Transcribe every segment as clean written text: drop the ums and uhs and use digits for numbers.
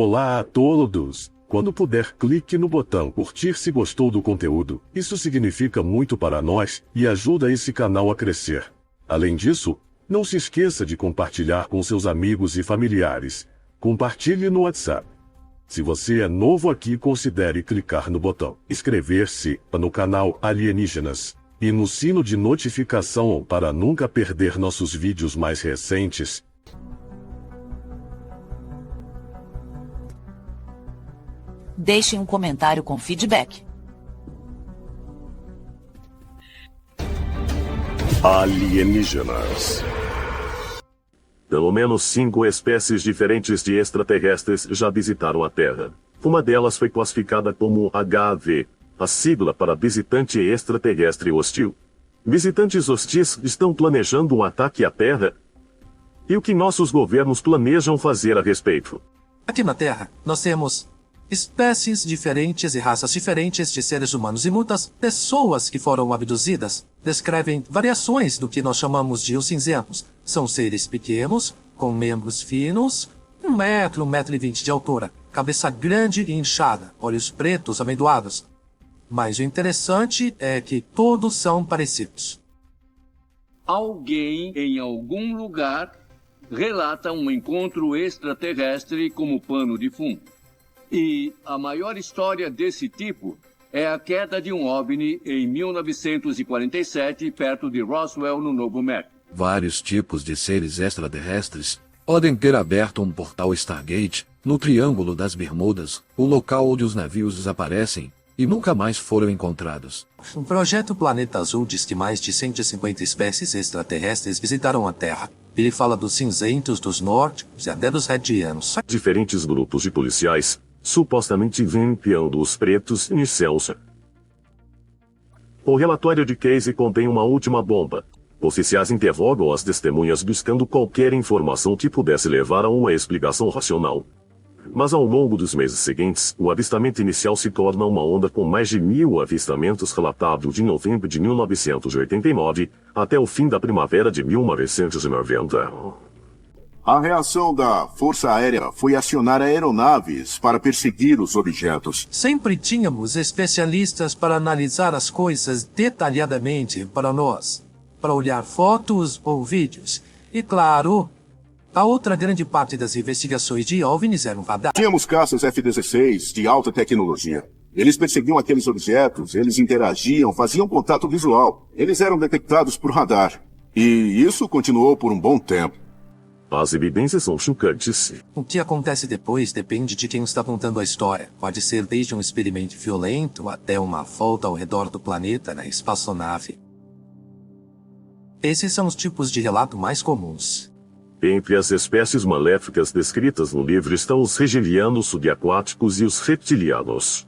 Olá a todos! Quando puder, clique no botão curtir se gostou do conteúdo. Isso significa muito para nós e ajuda esse canal a crescer. Além disso, não se esqueça de compartilhar com seus amigos e familiares. Compartilhe no WhatsApp. Se você é novo aqui, considere clicar no botão inscrever-se no canal Alienígenas e no sino de notificação para nunca perder nossos vídeos mais recentes. Deixem um comentário com feedback. Alienígenas. Pelo menos 5 espécies diferentes de extraterrestres já visitaram a Terra. Uma delas foi classificada como HAV, a sigla para visitante extraterrestre hostil. Visitantes hostis estão planejando um ataque à Terra? E o que nossos governos planejam fazer a respeito? Aqui na Terra, nós temos espécies diferentes e raças diferentes de seres humanos e muitas pessoas que foram abduzidas descrevem variações do que nós chamamos de os cinzentos. São seres pequenos, com membros finos, 1 metro, 1,20 m de altura, cabeça grande e inchada, olhos pretos amendoados. Mas o interessante é que todos são parecidos. Alguém em algum lugar relata um encontro extraterrestre como pano de fundo. E a maior história desse tipo é a queda de um OVNI em 1947, perto de Roswell, no Novo México. Vários tipos de seres extraterrestres podem ter aberto um portal Stargate no Triângulo das Bermudas, o local onde os navios desaparecem e nunca mais foram encontrados. O projeto Planeta Azul diz que mais de 150 espécies extraterrestres visitaram a Terra. Ele fala dos cinzentos, dos nórdicos e até dos redianos. Diferentes grupos de policiais supostamente limpiando os pretos em Celso. O relatório de Casey contém uma última bomba. Oficiais interrogam as testemunhas buscando qualquer informação que pudesse levar a uma explicação racional. Mas ao longo dos meses seguintes, o avistamento inicial se torna uma onda com mais de 1.000 avistamentos relatados de novembro de 1989 até o fim da primavera de 1990. A reação da Força Aérea foi acionar aeronaves para perseguir os objetos. Sempre tínhamos especialistas para analisar as coisas detalhadamente para nós, para olhar fotos ou vídeos. E claro, a outra grande parte das investigações de OVNIs eram radar. Tínhamos caças F-16 de alta tecnologia. Eles perseguiam aqueles objetos, eles interagiam, faziam contato visual. Eles eram detectados por radar. E isso continuou por um bom tempo. As evidências são chocantes. O que acontece depois depende de quem está contando a história. Pode ser desde um experimento violento até uma volta ao redor do planeta na espaçonave. Esses são os tipos de relato mais comuns. Entre as espécies maléficas descritas no livro estão os regilianos subaquáticos e os reptilianos.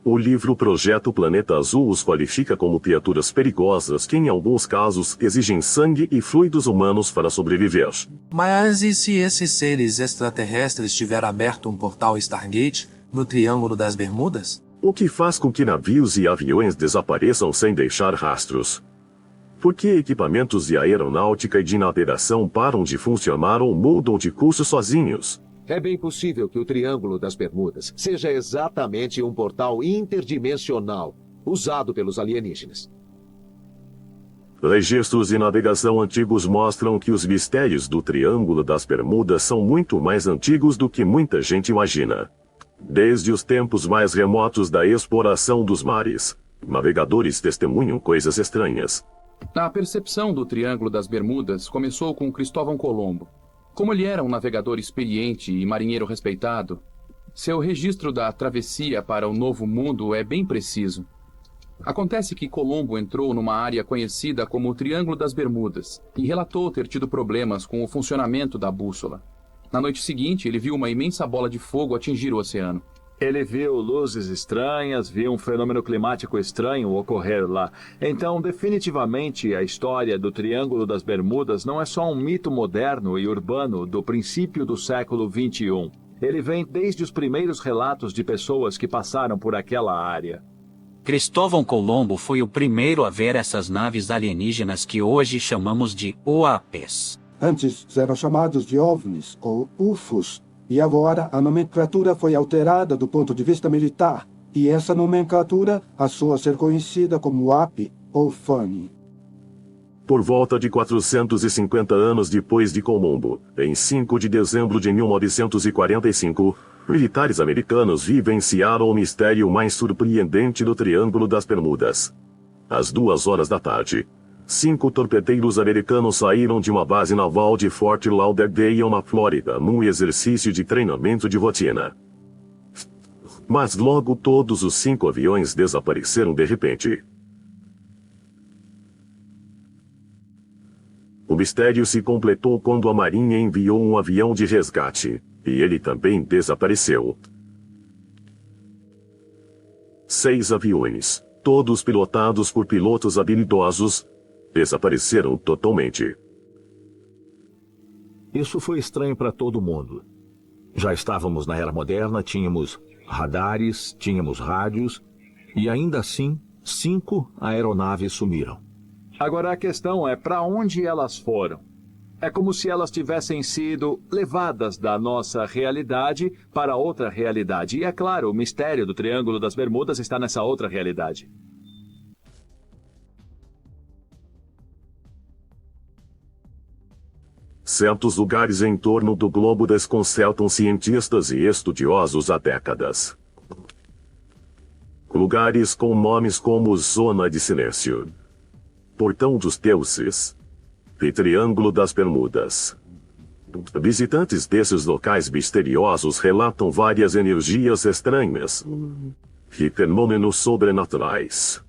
O livro Projeto Planeta Azul os qualifica como criaturas perigosas que, em alguns casos, exigem sangue e fluidos humanos para sobreviver. Mas e se esses seres extraterrestres tiverem aberto um portal Stargate no Triângulo das Bermudas? O que faz com que navios e aviões desapareçam sem deixar rastros? Por que equipamentos de aeronáutica e de navegação param de funcionar ou mudam de curso sozinhos? É bem possível que o Triângulo das Bermudas seja exatamente um portal interdimensional usado pelos alienígenas. Registros de navegação antigos mostram que os mistérios do Triângulo das Bermudas são muito mais antigos do que muita gente imagina. Desde os tempos mais remotos da exploração dos mares, navegadores testemunham coisas estranhas. A percepção do Triângulo das Bermudas começou com Cristóvão Colombo. Como ele era um navegador experiente e marinheiro respeitado, seu registro da travessia para o Novo Mundo é bem preciso. Acontece que Colombo entrou numa área conhecida como o Triângulo das Bermudas e relatou ter tido problemas com o funcionamento da bússola. Na noite seguinte, ele viu uma imensa bola de fogo atingir o oceano. Ele viu luzes estranhas, viu um fenômeno climático estranho ocorrer lá. Então, definitivamente, a história do Triângulo das Bermudas não é só um mito moderno e urbano do princípio do século XXI. Ele vem desde os primeiros relatos de pessoas que passaram por aquela área. Cristóvão Colombo foi o primeiro a ver essas naves alienígenas que hoje chamamos de UAPs. Antes eram chamados de OVNIs ou UFOs. E agora a nomenclatura foi alterada do ponto de vista militar, e essa nomenclatura passou a ser conhecida como AP ou FUNI. Por volta de 450 anos depois de Colombo, em 5 de dezembro de 1945, militares americanos vivenciaram o mistério mais surpreendente do Triângulo das Bermudas. Às 2 horas da tarde, 5 torpedeiros americanos saíram de uma base naval de Fort Lauderdale, na Flórida, num exercício de treinamento de rotina. Mas logo todos os 5 aviões desapareceram de repente. O mistério se completou quando a Marinha enviou um avião de resgate, e ele também desapareceu. 6 aviões, todos pilotados por pilotos habilidosos, desapareceram totalmente. Isso foi estranho para todo mundo. Já estávamos na era moderna, tínhamos radares, tínhamos rádios, e ainda assim, 5 aeronaves sumiram. Agora a questão é para onde elas foram. É como se elas tivessem sido levadas da nossa realidade para outra realidade. E é claro, o mistério do Triângulo das Bermudas está nessa outra realidade. Certos lugares em torno do globo desconcertam cientistas e estudiosos há décadas. Lugares com nomes como Zona de Silêncio, Portão dos Deuses e Triângulo das Bermudas. Visitantes desses locais misteriosos relatam várias energias estranhas e fenômenos sobrenaturais.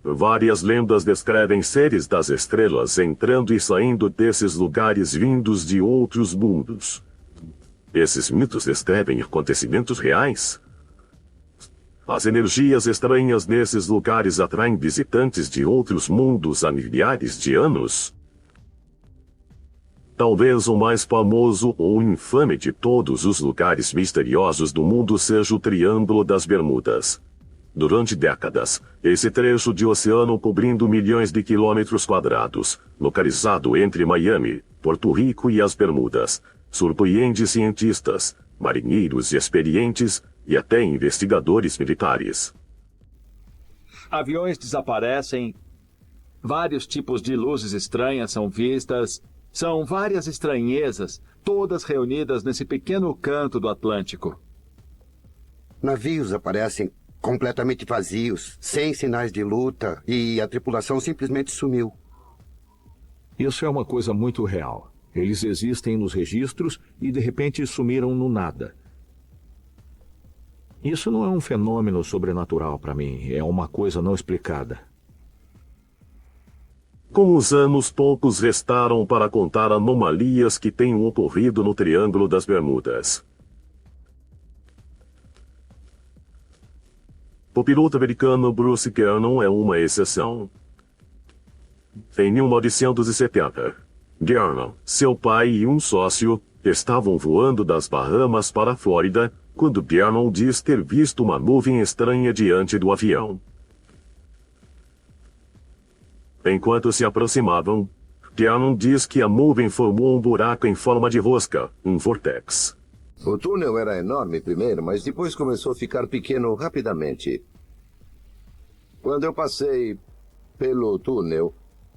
Várias lendas descrevem seres das estrelas entrando e saindo desses lugares vindos de outros mundos. Esses mitos descrevem acontecimentos reais. As energias estranhas nesses lugares atraem visitantes de outros mundos há milhares de anos. Talvez o mais famoso ou infame de todos os lugares misteriosos do mundo seja o Triângulo das Bermudas. Durante décadas, esse trecho de oceano cobrindo milhões de quilômetros quadrados, localizado entre Miami, Porto Rico e as Bermudas, surpreende cientistas, marinheiros experientes e até investigadores militares. Aviões desaparecem, vários tipos de luzes estranhas são vistas, são várias estranhezas, todas reunidas nesse pequeno canto do Atlântico. Navios aparecem completamente vazios, sem sinais de luta, e a tripulação simplesmente sumiu. Isso é uma coisa muito real. Eles existem nos registros e de repente sumiram no nada. Isso não é um fenômeno sobrenatural para mim, é uma coisa não explicada. Com os anos, poucos restaram para contar anomalias que tenham ocorrido no Triângulo das Bermudas. O piloto americano Bruce Gernon é uma exceção. Em 1970, Gernon, seu pai e um sócio estavam voando das Bahamas para a Flórida quando Gernon diz ter visto uma nuvem estranha diante do avião. Enquanto se aproximavam, Gernon diz que a nuvem formou um buraco em forma de rosca, um vortex. O túnel era enorme primeiro, mas depois começou a ficar pequeno rapidamente. Quando eu passei pelo túnel,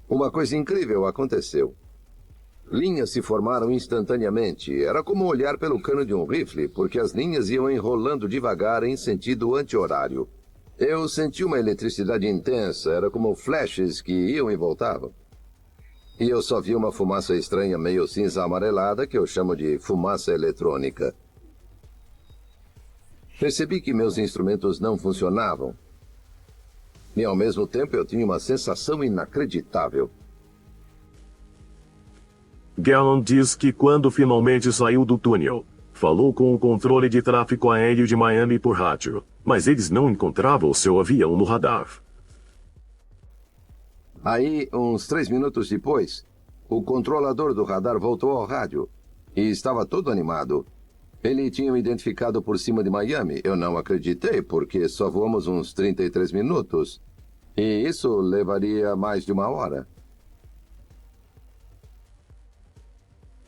uma coisa incrível aconteceu. Linhas se formaram instantaneamente. Era como olhar pelo cano de um rifle, porque as linhas iam enrolando devagar em sentido anti-horário. Eu senti uma eletricidade intensa, era como flashes que iam e voltavam. E eu só vi uma fumaça estranha meio cinza amarelada que eu chamo de fumaça eletrônica. Percebi que meus instrumentos não funcionavam. E ao mesmo tempo eu tinha uma sensação inacreditável. Gernon diz que quando finalmente saiu do túnel, falou com o controle de tráfego aéreo de Miami por rádio, mas eles não encontravam seu avião no radar. Aí, uns 3 minutos depois, o controlador do radar voltou ao rádio e estava todo animado. Ele tinha me identificado por cima de Miami. Eu não acreditei, porque só voamos uns 33 minutos. E isso levaria mais de 1 hora.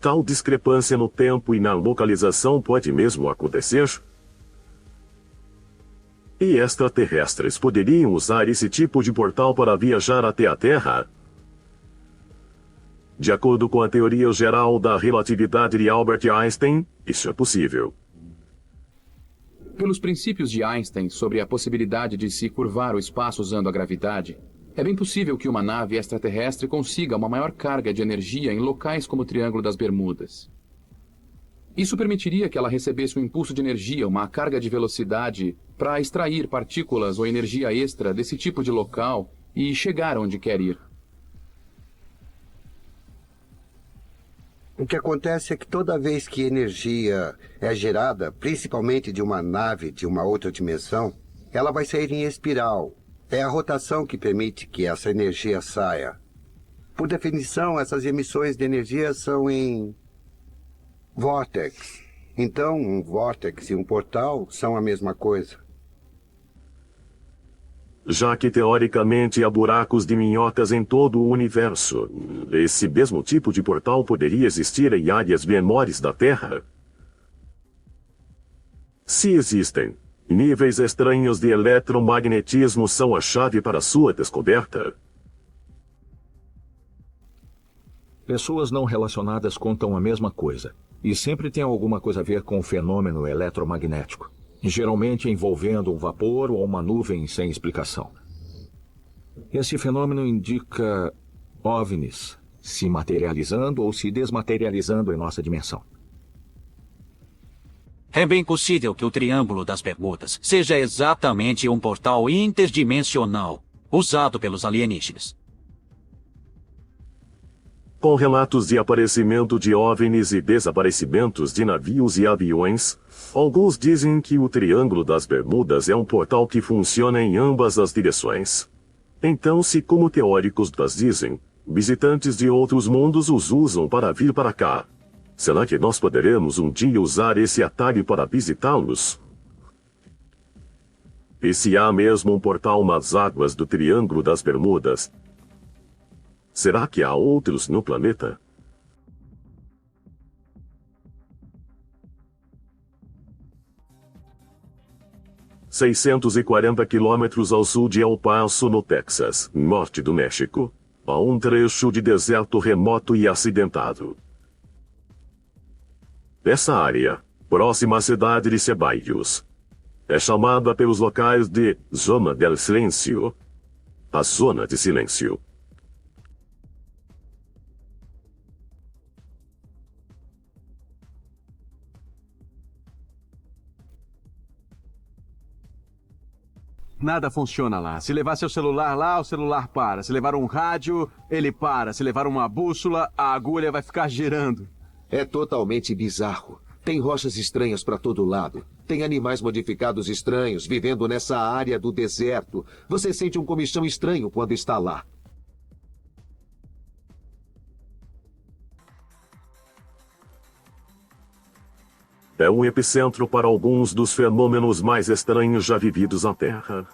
Tal discrepância no tempo e na localização pode mesmo acontecer? E extraterrestres poderiam usar esse tipo de portal para viajar até a Terra? De acordo com a teoria geral da relatividade de Albert Einstein, isso é possível. Pelos princípios de Einstein sobre a possibilidade de se curvar o espaço usando a gravidade, é bem possível que uma nave extraterrestre consiga uma maior carga de energia em locais como o Triângulo das Bermudas. Isso permitiria que ela recebesse um impulso de energia, uma carga de velocidade, para extrair partículas ou energia extra desse tipo de local e chegar onde quer ir. O que acontece é que toda vez que energia é gerada, principalmente de uma nave de uma outra dimensão, ela vai sair em espiral. É a rotação que permite que essa energia saia. Por definição, essas emissões de energia são em vórtex. Então, um vórtex e um portal são a mesma coisa. Já que teoricamente há buracos de minhocas em todo o universo, esse mesmo tipo de portal poderia existir em áreas menores da Terra? Se existem, níveis estranhos de eletromagnetismo são a chave para sua descoberta. Pessoas não relacionadas contam a mesma coisa, e sempre tem alguma coisa a ver com o fenômeno eletromagnético, geralmente envolvendo um vapor ou uma nuvem sem explicação. Esse fenômeno indica OVNIs se materializando ou se desmaterializando em nossa dimensão. É bem possível que o Triângulo das Bermudas seja exatamente um portal interdimensional usado pelos alienígenas. Com relatos de aparecimento de OVNIs e desaparecimentos de navios e aviões, alguns dizem que o Triângulo das Bermudas é um portal que funciona em ambas as direções. Então, se como teóricos das dizem, visitantes de outros mundos os usam para vir para cá, será que nós poderemos um dia usar esse atalho para visitá-los? E se há mesmo um portal nas águas do Triângulo das Bermudas, será que há outros no planeta? ...640 quilômetros ao sul de El Paso, no Texas, norte do México, há um trecho de deserto remoto e acidentado. Essa área, próxima à cidade de Ceballos, é chamada pelos locais de Zona del Silêncio, a Zona de Silêncio. Nada funciona lá. Se levar seu celular lá, o celular para. Se levar um rádio, ele para. Se levar uma bússola, a agulha vai ficar girando. É totalmente bizarro. Tem rochas estranhas para todo lado. Tem animais modificados estranhos vivendo nessa área do deserto. Você sente um comichão estranho quando está lá. É um epicentro para alguns dos fenômenos mais estranhos já vividos na Terra.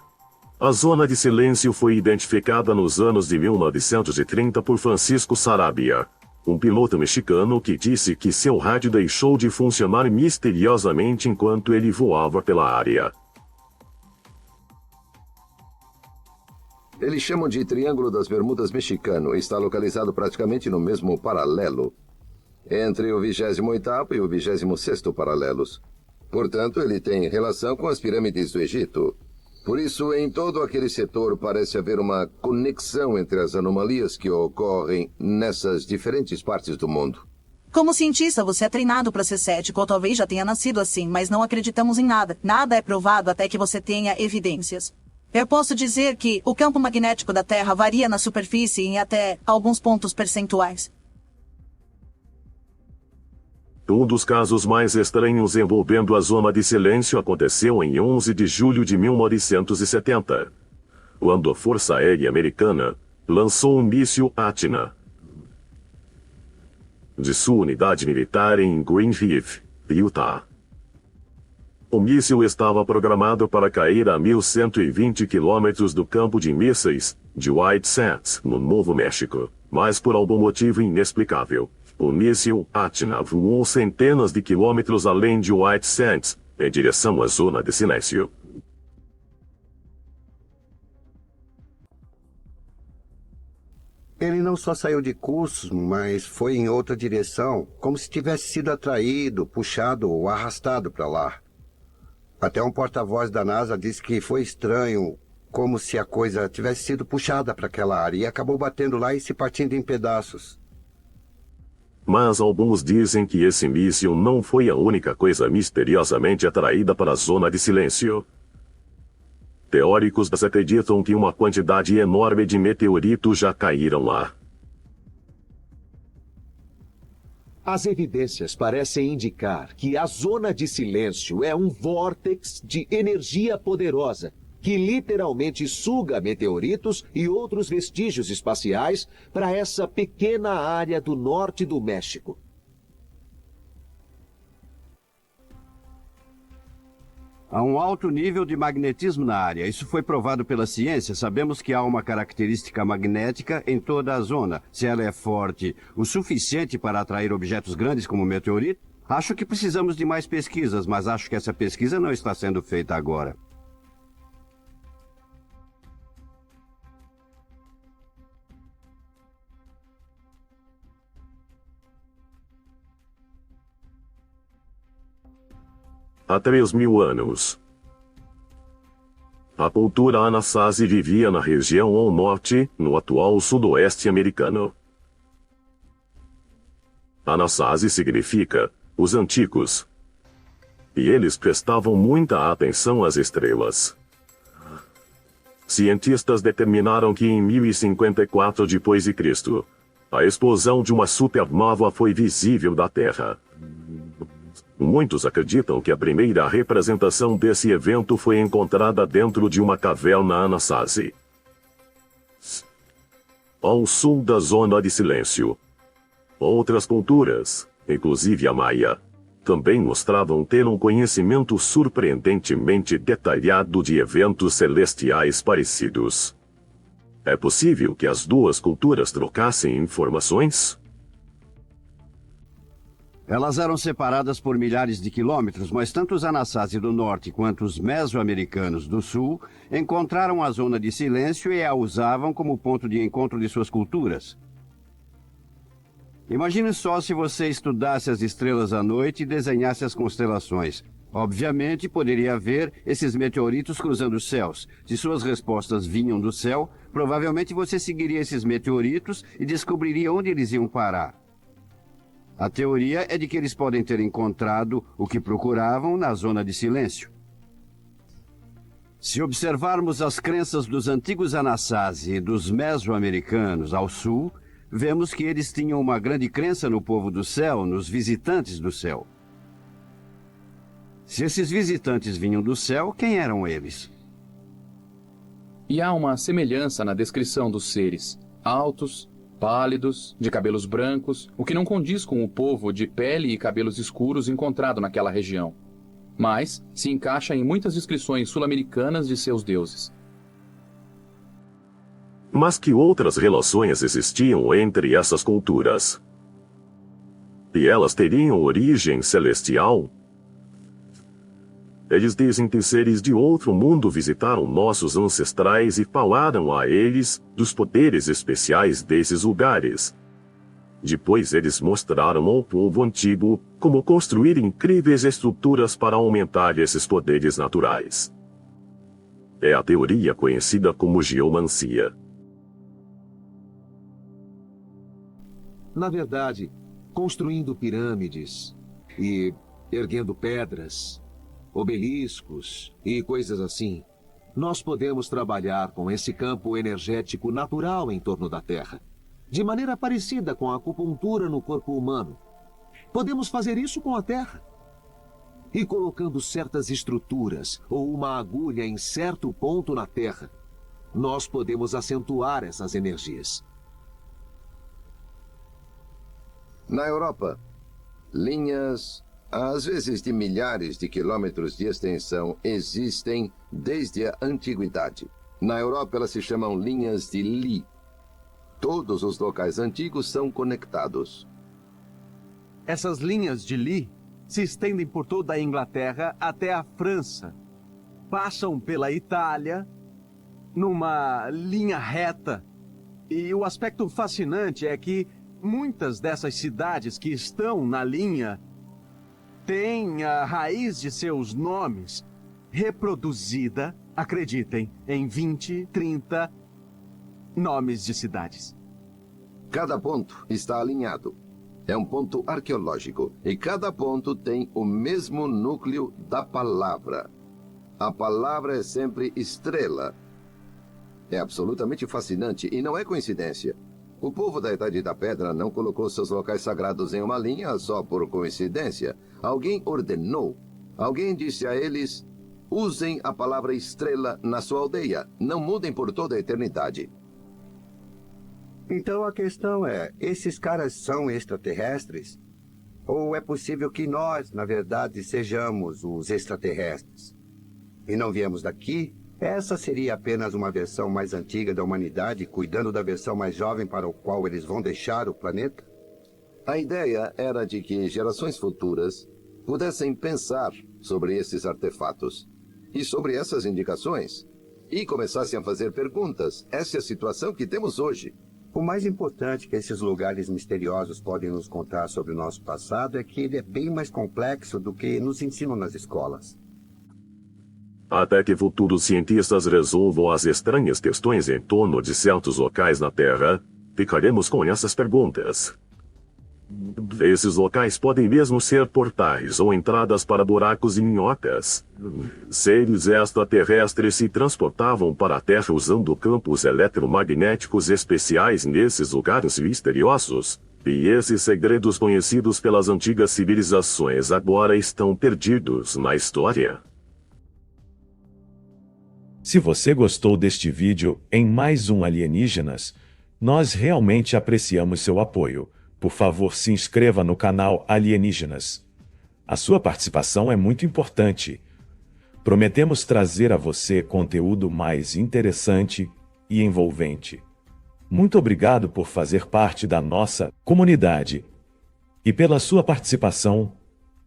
A Zona de Silêncio foi identificada nos anos de 1930 por Francisco Sarabia, um piloto mexicano que disse que seu rádio deixou de funcionar misteriosamente enquanto ele voava pela área. Eles chamam de Triângulo das Bermudas mexicano e está localizado praticamente no mesmo paralelo, entre o 28º e o 26º paralelos. Portanto, ele tem relação com as pirâmides do Egito. Por isso, em todo aquele setor parece haver uma conexão entre as anomalias que ocorrem nessas diferentes partes do mundo. Como cientista, você é treinado para ser cético, ou talvez já tenha nascido assim, mas não acreditamos em nada. Nada é provado até que você tenha evidências. Eu posso dizer que o campo magnético da Terra varia na superfície em até alguns pontos percentuais. Um dos casos mais estranhos envolvendo a Zona de Silêncio aconteceu em 11 de julho de 1970, quando a Força Aérea Americana lançou um míssil Athena de sua unidade militar em Green River, Utah. O míssil estava programado para cair a 1.120 quilômetros do campo de mísseis de White Sands, no Novo México, mas por algum motivo inexplicável, O míssil Atna voou centenas de quilômetros além de White Sands, em direção à zona de silêncio. Ele não só saiu de curso, mas foi em outra direção, como se tivesse sido atraído, puxado ou arrastado para lá. Até um porta-voz da NASA disse que foi estranho, como se a coisa tivesse sido puxada para aquela área e acabou batendo lá e se partindo em pedaços. Mas alguns dizem que esse míssil não foi a única coisa misteriosamente atraída para a zona de silêncio. Teóricos acreditam que uma quantidade enorme de meteoritos já caíram lá. As evidências parecem indicar que a zona de silêncio é um vórtex de energia poderosa que literalmente suga meteoritos e outros vestígios espaciais para essa pequena área do norte do México. Há um alto nível de magnetismo na área. Isso foi provado pela ciência. Sabemos que há uma característica magnética em toda a zona. Se ela é forte o suficiente para atrair objetos grandes como meteorito, acho que precisamos de mais pesquisas, mas acho que essa pesquisa não está sendo feita agora. Há 3.000 anos. A cultura Anasazi vivia na região ao norte, no atual sudoeste americano. Anasazi significa os antigos. E eles prestavam muita atenção às estrelas. Cientistas determinaram que em 1054 d.C., a explosão de uma supernova foi visível da Terra. Muitos acreditam que a primeira representação desse evento foi encontrada dentro de uma caverna Anasazi, ao sul da zona de silêncio. Outras culturas, inclusive a Maia, também mostravam ter um conhecimento surpreendentemente detalhado de eventos celestiais parecidos. É possível que as duas culturas trocassem informações? Elas eram separadas por milhares de quilômetros, mas tanto os Anasazi do norte quanto os mesoamericanos do sul encontraram a zona de silêncio e a usavam como ponto de encontro de suas culturas. Imagine só se você estudasse as estrelas à noite e desenhasse as constelações. Obviamente, poderia ver esses meteoritos cruzando os céus. Se suas respostas vinham do céu, provavelmente você seguiria esses meteoritos e descobriria onde eles iam parar. A teoria é de que eles podem ter encontrado o que procuravam na zona de silêncio. Se observarmos as crenças dos antigos Anasazi e dos mesoamericanos ao sul, vemos que eles tinham uma grande crença no povo do céu, nos visitantes do céu. Se esses visitantes vinham do céu, quem eram eles? E há uma semelhança na descrição dos seres: altos, pálidos, de cabelos brancos, o que não condiz com o povo de pele e cabelos escuros encontrado naquela região, mas se encaixa em muitas descrições sul-americanas de seus deuses. Mas que outras relações existiam entre essas culturas? E elas teriam origem celestial? Eles dizem que seres de outro mundo visitaram nossos ancestrais e falaram a eles dos poderes especiais desses lugares. Depois eles mostraram ao povo antigo como construir incríveis estruturas para aumentar esses poderes naturais. É a teoria conhecida como geomancia. Na verdade, construindo pirâmides e erguendo pedras, obeliscos e coisas assim, nós podemos trabalhar com esse campo energético natural em torno da Terra, de maneira parecida com a acupuntura no corpo humano. Podemos fazer isso com a Terra. E colocando certas estruturas ou uma agulha em certo ponto na Terra, nós podemos acentuar essas energias. Na Europa, linhas, às vezes de milhares de quilômetros de extensão, existem desde a antiguidade. Na Europa, elas se chamam linhas de Lie. Todos os locais antigos são conectados. Essas linhas de Lee se estendem por toda a Inglaterra até a França. Passam pela Itália numa linha reta. E o aspecto fascinante é que muitas dessas cidades que estão na linha têm a raiz de seus nomes reproduzida, acreditem, em 20, 30 nomes de cidades. Cada ponto está alinhado. É um ponto arqueológico e cada ponto tem o mesmo núcleo da palavra. A palavra é sempre estrela. É absolutamente fascinante e não é coincidência. O povo da Idade da Pedra não colocou seus locais sagrados em uma linha só por coincidência. Alguém ordenou. Alguém disse a eles: usem a palavra estrela na sua aldeia. Não mudem por toda a eternidade. Então a questão é, esses caras são extraterrestres? Ou é possível que nós, na verdade, sejamos os extraterrestres? E não viemos daqui? Essa seria apenas uma versão mais antiga da humanidade, cuidando da versão mais jovem para o qual eles vão deixar o planeta? A ideia era de que gerações futuras pudessem pensar sobre esses artefatos e sobre essas indicações e começassem a fazer perguntas. Essa é a situação que temos hoje. O mais importante que esses lugares misteriosos podem nos contar sobre o nosso passado é que ele é bem mais complexo do que nos ensinam nas escolas. Até que futuros cientistas resolvam as estranhas questões em torno de certos locais na Terra, ficaremos com essas perguntas. Esses locais podem mesmo ser portais ou entradas para buracos e minhocas. Seres extraterrestres se transportavam para a Terra usando campos eletromagnéticos especiais nesses lugares misteriosos. E esses segredos conhecidos pelas antigas civilizações agora estão perdidos na história. Se você gostou deste vídeo em mais um Alienígenas, nós realmente apreciamos seu apoio. Por favor, se inscreva no canal Alienígenas. A sua participação é muito importante. Prometemos trazer a você conteúdo mais interessante e envolvente. Muito obrigado por fazer parte da nossa comunidade e pela sua participação.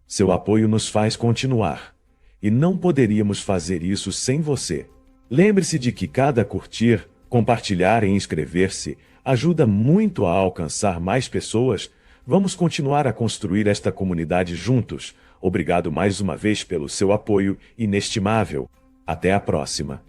Seu apoio nos faz continuar, e não poderíamos fazer isso sem você. Lembre-se de que cada curtir, compartilhar e inscrever-se ajuda muito a alcançar mais pessoas. Vamos continuar a construir esta comunidade juntos. Obrigado mais uma vez pelo seu apoio inestimável. Até a próxima.